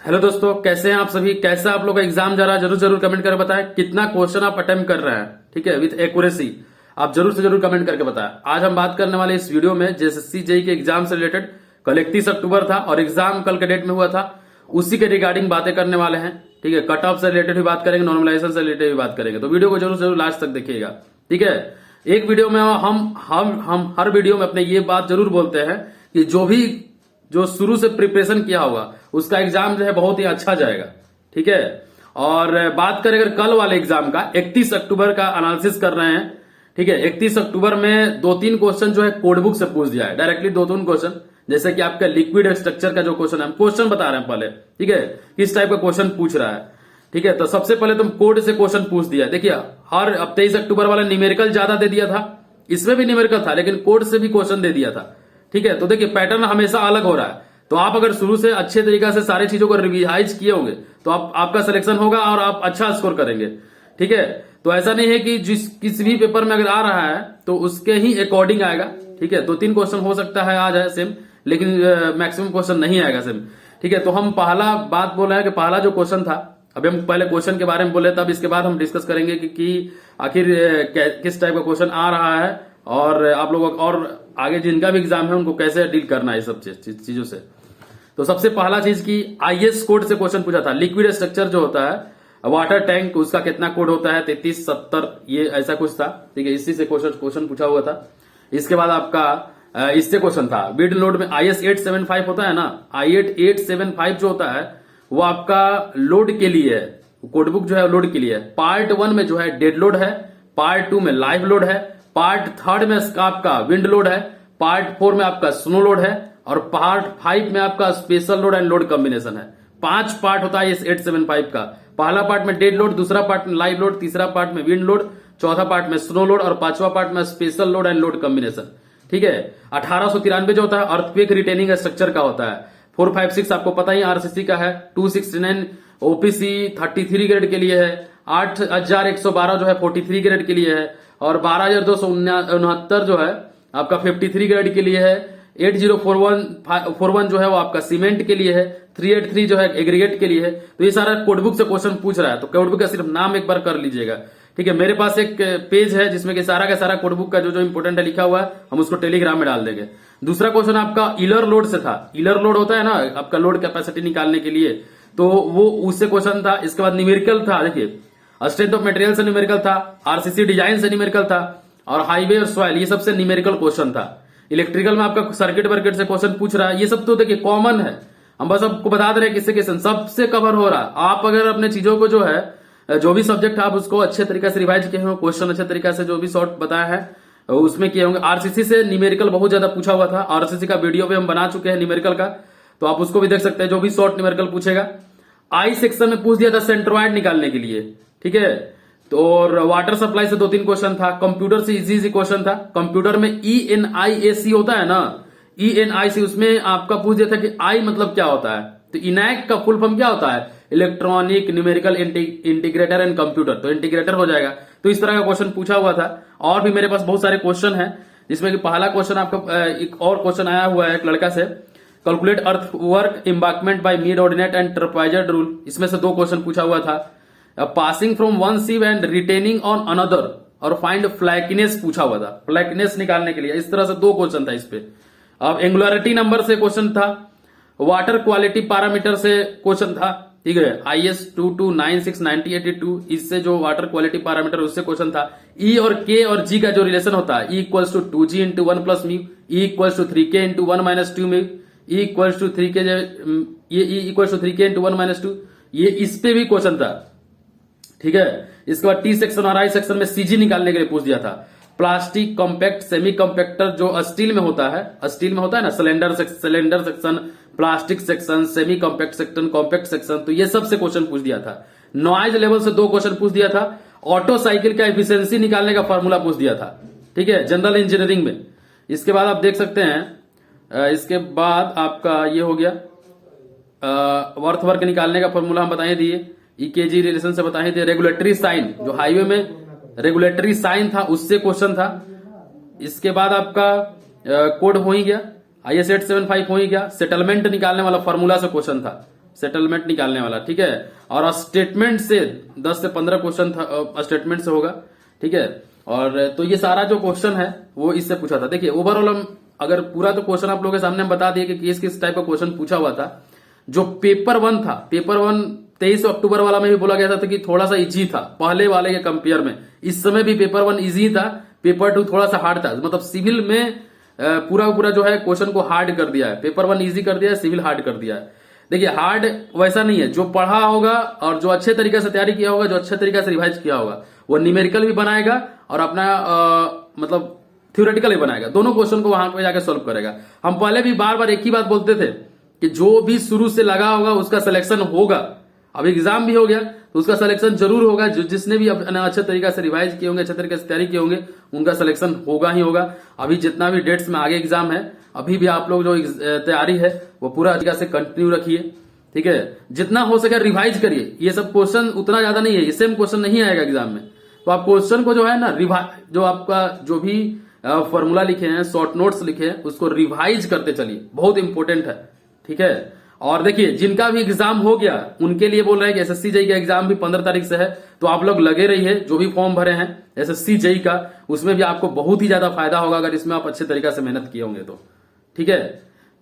Hello दोस्तों, कैसे हैं आप सभी। कैसा आप लोग का एग्जाम जा रहा है, जरूर जरूर कमेंट करके बताएं। कितना क्वेश्चन आप अटेम्प्ट कर रहे हैं, ठीक है, विथ एक्यूरेसी आप जरूर से जरूर कमेंट करके बताएं। आज हम बात करने वाले इस वीडियो में जेएसएससी जेई के एग्जाम से रिलेटेड। कल 31 अक्टूबर था और एग्जाम कल के डेट में हुआ था, उसी के रिगार्डिंग बातें करने वाले हैं। ठीक है, कट ऑफ से रिलेटेड भी बात करेंगे, नॉर्मलाइजेशन से रिलेटेड भी बात करेंगे, तो वीडियो को जरूर जरूर लास्ट तक देखिएगा। ठीक है, एक वीडियो में हम हर वीडियो में अपने ये बात जरूर बोलते हैं कि जो शुरू से प्रिपरेशन किया होगा उसका एग्जाम जो है बहुत ही अच्छा जाएगा। ठीक है, और बात करें अगर कल वाले एग्जाम का, 31 अक्टूबर का एनालिसिस कर रहे हैं। ठीक है, 31 अक्टूबर में 2-3 क्वेश्चन जो है कोडबुक से पूछ दिया है, डायरेक्टली 2-3 क्वेश्चन। जैसे कि आपका लिक्विड स्ट्रक्चर का जो क्वेश्चन है, हम क्वेश्चन बता रहे हैं पहले। ठीक है, किस टाइप का क्वेश्चन पूछ रहा है। ठीक है, तो सबसे पहले तुम कोड से क्वेश्चन पूछ दिया। देखिए, हर अब 23 अक्टूबर वाला न्यूमेरिकल ज्यादा दे दिया था, इसमें भी न्यूमेरिकल था, लेकिन कोड से भी क्वेश्चन दे दिया था। ठीक है, तो देखिए पैटर्न हमेशा अलग हो रहा है। तो आप अगर शुरू से अच्छे तरीका से सारी चीजों को रिविजाइज किए होंगे तो आपका सिलेक्शन होगा और आप अच्छा स्कोर करेंगे। ठीक है, तो ऐसा नहीं है कि किसी भी पेपर में अगर आ रहा है तो उसके ही अकॉर्डिंग आएगा। ठीक है, 2-3 क्वेश्चन हो सकता है आ जाए सेम, लेकिन मैक्सिमम क्वेश्चन नहीं आएगा सेम। ठीक है, तो हम पहला बात बोल रहे हैं कि पहला जो क्वेश्चन था, अभी हम पहले क्वेश्चन के बारे में बोले, तब इसके बाद हम डिस्कस करेंगे कि आखिर किस टाइप का क्वेश्चन आ रहा है और आप लोग और आगे जिनका भी एग्जाम है उनको कैसे डील करना है सब चीजों से। तो सबसे पहला चीज की आईएस कोड से क्वेश्चन पूछा था। लिक्विड स्ट्रक्चर जो होता है वाटर टैंक, उसका कितना कोड होता है, 3370 ये ऐसा कुछ था। ठीक है, इसी से क्वेश्चन पूछा हुआ था। इसके बाद आपका इससे क्वेश्चन था विंड लोड में IS 875 होता है ना, IS 875 जो होता है वो आपका लोड के लिए है, कोडबुक जो है लोड के लिए है। पार्ट 1 में जो है डेड लोड है, पार्ट 2 में लाइव लोड है, पार्ट 3 में आपका विंड लोड है, पार्ट 4 में आपका स्नो लोड है और पार्ट 5 में आपका special load and load combination है। 5 पार्ट होता है इस 875 का। पहला पार्ट में डेड लोड, दूसरा पार्ट में लाइव लोड, तीसरा पार्ट में विंड लोड, चौथा पार्ट में स्नो लोड और पांचवा पार्ट में special load and load combination. ठीक है, 1893 जो होता है अर्थक्वेक रिटेनिंग स्ट्रक्चर का होता है। 456 आपको पता ही आरसीसी का है। 269 ओपीसी 33 ग्रेड के लिए है। 8112 जो है 43 ग्रेड के लिए है और 12269 जो है आपका 53 ग्रेड के लिए है। 8041 जो है वो आपका सीमेंट के लिए है। 383 जो है एग्रीगेट के लिए है। तो ये सारा कोडबुक से क्वेश्चन पूछ रहा है, तो कोडबुक का सिर्फ नाम एक बार कर लीजिएगा। ठीक है, मेरे पास एक पेज है जिसमें कि सारा का सारा कोडबुक का जो इंपोर्टेंट है लिखा हुआ है, हम उसको टेलीग्राम में डाल देंगे। दूसरा क्वेश्चन आपका इलर लोड से था। इलर लोड होता है ना आपका लोड कैपेसिटी निकालने के लिए, तो वो उससे क्वेश्चन था। इसके बाद न्यूमेरिकल था। देखिए, स्ट्रेंथ ऑफ मटेरियल से न्यूमेरिकल था, आरसीसी डिजाइन से न्यूमेरिकल था और हाईवे और सॉइल, ये सबसे न्यूमेरिकल क्वेश्चन था। इलेक्ट्रिकल में आपका सर्किट वर्किट से क्वेश्चन पूछ रहा है। ये सब तो देखिए कॉमन है, हम बस आपको बता दे रहे हैं किससे किससे सबसे कवर हो रहा है। आप अगर अपने चीजों को जो है जो भी सब्जेक्ट आप उसको अच्छे तरीके से रिवाइज किए होंगे, क्वेश्चन अच्छे तरीके से जो भी शॉर्ट बताया है उसमें किए होंगे। आरसीसी से न्यूमेरिकल बहुत ज्यादा पूछा हुआ था, आरसीसी का वीडियो भी हम बना चुके हैं न्यूमेरिकल का, तो आप उसको भी देख सकते हैं। जो भी शॉर्ट न्यूमेरिकल पूछेगा, आई सेक्शन में पूछ दिया था सेंट्रोइड निकालने के लिए। ठीक है, तो और वाटर सप्लाई से 2-3 क्वेश्चन था। कंप्यूटर से इजी क्वेश्चन था। कंप्यूटर में ENIAC होता है ना, ENIC, उसमें आपका पूछ दिया था कि आई मतलब क्या होता है। तो इनैक का फुल फॉर्म क्या होता है, electronic numerical integrator and computer, तो इंटीग्रेटर हो जाएगा। तो इस तरह का क्वेश्चन पूछा हुआ था। और भी मेरे पास बहुत सारे क्वेश्चन है, जिसमें कि पहला क्वेश्चन आपका एक और क्वेश्चन आया हुआ है एक लड़का से, calculate earth work embankment by mid ordinate and trapezoid rule. इसमें से 2 क्वेश्चन पूछा हुआ था। Passing from one sieve and retaining on another और फाइंड फ्लैकिनेस पूछा हुआ था, फ्लैकिनेस निकालने के लिए। इस तरह से 2 क्वेश्चन था इस पे। अब एंगुलरिटी नंबर से क्वेश्चन था, वाटर क्वालिटी पैरामीटर से क्वेश्चन था। ठीक है, IS 2296-9082, इससे जो वाटर क्वालिटी पैरामीटर उससे क्वेश्चन था। E और K और G का जो रिलेशन होता है, E equals to 2G into 1 plus mu, E equals to 3K into 1 minus 2 mu, E equals to 3K, ये E equals to 3K into 1 minus 2, ये इस पे भी क्वेश्चन था। ठीक है, इसके बाद T सेक्शन और I सेक्शन में CG निकालने के लिए पूछ दिया था। प्लास्टिक कॉम्पैक्ट सेमी कॉम्पैक्टर जो स्टील में होता है ना, cylinder section, plastic section, semi compact section, compact section, तो ये सब से क्वेश्चन पूछ दिया था। नॉइज लेवल से 2 क्वेश्चन पूछ दिया था। ऑटो साइकिल का एफिशिएंसी निकालने का फॉर्मूला पूछ दिया था। ठीक है, जनरल इंजीनियरिंग में। इसके बाद आप देख सकते हैं, इसके बाद आपका ये हो गया वर्थ वर्क निकालने का फॉर्मूला हम बताए दिए। EKG रिलेशन से बताए थे। रेगुलेटरी साइन, जो हाईवे में रेगुलेटरी साइन था उससे क्वेश्चन था। इसके बाद आपका कोड हो ही गया, IS 875 हो ही गया। सेटलमेंट निकालने वाला फॉर्मूला से क्वेश्चन था। सेटलमेंट निकालने वाला, ठीक है। और स्टेटमेंट से 10 से 15 क्वेश्चन स्टेटमेंट से होगा, ठीक है। और तो ये सारा जो क्वेश्चन है वो इससे पूछा था। देखिए ओवरऑल हम अगर पूरा तो क्वेश्चन आप लोगों के सामने हम बता दिए कि किस टाइप का क्वेश्चन पूछा हुआ था। जो पेपर 1 था, पेपर 1 23 अक्टूबर वाला में भी बोला गया था कि थोड़ा सा इजी था पहले वाले के कंपेयर में। इस समय भी पेपर 1 इजी था, पेपर 2 थोड़ा सा हार्ड था। मतलब सिविल में पूरा जो है क्वेश्चन को हार्ड कर दिया है। पेपर 1 इजी कर दिया है, सिविल हार्ड कर दिया है। देखिए हार्ड वैसा नहीं है, जो पढ़ा होगा और जो अच्छे तरीके से तैयारी किया होगा, जो अच्छे तरीके से रिवाइज किया होगा, वो न्यूमेरिकल भी बनाएगा और अपना मतलब थ्योरेटिकल भी बनाएगा। दोनों क्वेश्चन को वहां पे जाकर सॉल्व करेगा। हम पहले भी बार बार एक ही बात बोलते थे कि जो भी शुरू से लगा होगा उसका सिलेक्शन होगा। अब एग्जाम भी हो गया तो उसका सिलेक्शन जरूर होगा। जिसने भी अपना अच्छे तरीके से रिवाइज किए होंगे, अच्छे तरीके से तैयारी किए होंगे, उनका सिलेक्शन होगा ही होगा। अभी जितना भी डेट्स में आगे एग्जाम है, अभी भी आप लोग जो तैयारी है वो पूरा तरीका से कंटिन्यू रखिए, ठीक है। जितना हो सके रिवाइज करिए। ये सब क्वेश्चन उतना ज्यादा नहीं है, ये सेम क्वेश्चन नहीं आएगा एग्जाम में। तो आप क्वेश्चन को जो है ना जो आपका जो भी फॉर्मूला लिखे हैं, शॉर्ट नोट्स लिखे हैं, उसको रिवाइज करते चलिए, बहुत इंपॉर्टेंट है, ठीक है। और देखिए जिनका भी एग्जाम हो गया उनके लिए बोल रहे हैं कि एसएससी जेई का एग्जाम भी 15 तारीख से है, तो आप लोग लगे रहिए। जो भी फॉर्म भरे हैं एसएससी जेई का, उसमें भी आपको बहुत ही ज्यादा फायदा होगा अगर इसमें आप अच्छे तरीके से मेहनत किए होंगे तो, ठीक है।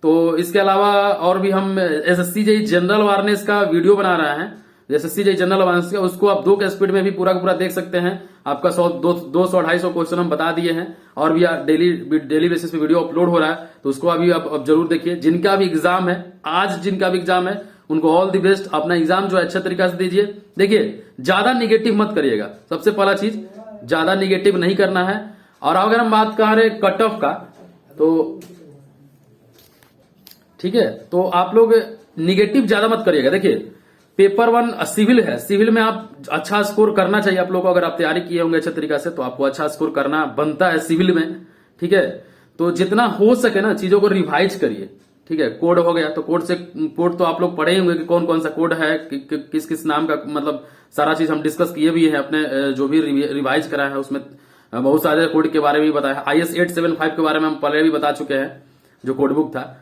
तो इसके अलावा और भी हम एसएससी जेई जनरल अवेयरनेस का वीडियो बना रहे हैं। एसएससी जेई जनरल अवेयरनेस का, उसको आप 2 के स्पीड में भी पूरा का पूरा देख सकते हैं। आपका 200-250 क्वेश्चन हम बता दिए हैं और भी डेली बेसिस पे वीडियो अपलोड हो रहा है, तो उसको अभी आप जरूर देखिए। जिनका भी एग्जाम है, आज जिनका भी एग्जाम है, उनको ऑल द बेस्ट। अपना एग्जाम जो है अच्छे तरीके से दीजिए। देखिए ज्यादा निगेटिव मत करिएगा, सबसे पहला चीज ज्यादा निगेटिव नहीं करना है। और अगर हम बात कर रहे कट ऑफ का, तो ठीक है, तो आप लोग निगेटिव ज्यादा मत करिएगा। देखिए पेपर 1 सिविल है, सिविल में आप अच्छा स्कोर करना चाहिए आप लोगों को। अगर आप तैयारी किए होंगे अच्छे तरीके से तो आपको अच्छा स्कोर करना बनता है सिविल में, ठीक है। तो जितना हो सके ना चीजों को रिवाइज करिए, ठीक है। कोड हो गया तो कोड तो आप लोग पढ़े होंगे कि कौन कौन सा कोड है, किस किस नाम का, मतलब सारा चीज हम डिस्कस किए भी है अपने जो भी रिवाइज करा है उसमें बहुत सारे कोड के बारे में भी बताया। IS 875 के बारे में हम पहले भी बता चुके हैं, जो कोड बुक था।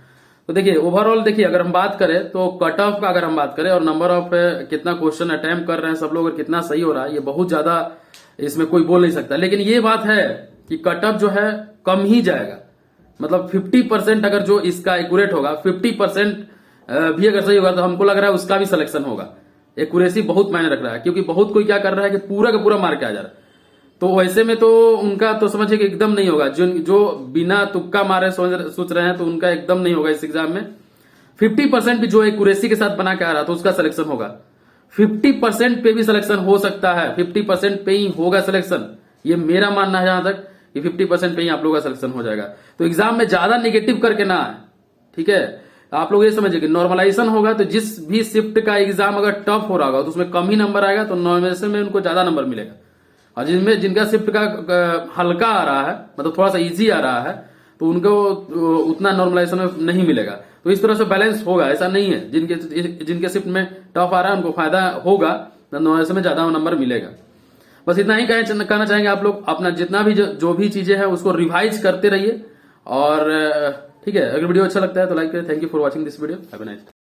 तो देखिए ओवरऑल देखिए अगर हम बात करें तो कट ऑफ का अगर हम बात करें और नंबर ऑफ कितना क्वेश्चन अटेम्प्ट कर रहे हैं सब लोग और कितना सही हो रहा है, ये बहुत ज्यादा इसमें कोई बोल नहीं सकता। लेकिन ये बात है कि कट ऑफ जो है कम ही जाएगा। मतलब 50% अगर जो इसका एक्यूरेट होगा, 50% भी अगर सही होगा तो हमको लग रहा है उसका भी सिलेक्शन होगा। एक्यूरेसी बहुत मायने रख रहा है, क्योंकि बहुत कोई क्या कर रहा है कि पूरा का पूरा मार्क आ जा रहा है। तो वैसे में तो उनका तो समझिए कि एकदम नहीं होगा। जो बिना तुक्का मारे सोच रहे हैं तो उनका एकदम नहीं होगा इस एग्जाम में। 50% भी जो एक्यूरेसी के साथ बना के आ रहा तो उसका सिलेक्शन होगा। 50% पे भी सिलेक्शन हो सकता है, 50% पे ही होगा सिलेक्शन। ये मेरा मानना है जहां तक कि 50% पे ही आप लोगों का सिलेक्शन हो जाएगा। तो एग्जाम में ज्यादा निगेटिव करके ना आए, ठीक है। आप लोग ये समझिए कि नॉर्मलाइजेशन होगा तो जिस भी शिफ्ट का एग्जाम अगर टफ हो रहा होगा तो उसमें कम ही नंबर आएगा, तो नॉर्मलाइजेशन में उनको ज्यादा नंबर मिलेगा। और जिनका शिफ्ट का हल्का आ रहा है, मतलब थोड़ा सा इजी आ रहा है, तो उनको उतना नॉर्मलाइजेशन में नहीं मिलेगा। तो इस तरह से बैलेंस होगा, ऐसा नहीं है। जिनके शिफ्ट में टफ आ रहा है उनको फायदा होगा, नॉर्मलाइजेशन में ज्यादा नंबर मिलेगा। बस इतना ही कहना चाहेंगे। आप लोग अपना जितना भी जो भी चीजें हैं उसको रिवाइज करते रहिए। और ठीक है, अगर वीडियो अच्छा लगता है तो लाइक करें। Thank you for watching this video. Have a nice day.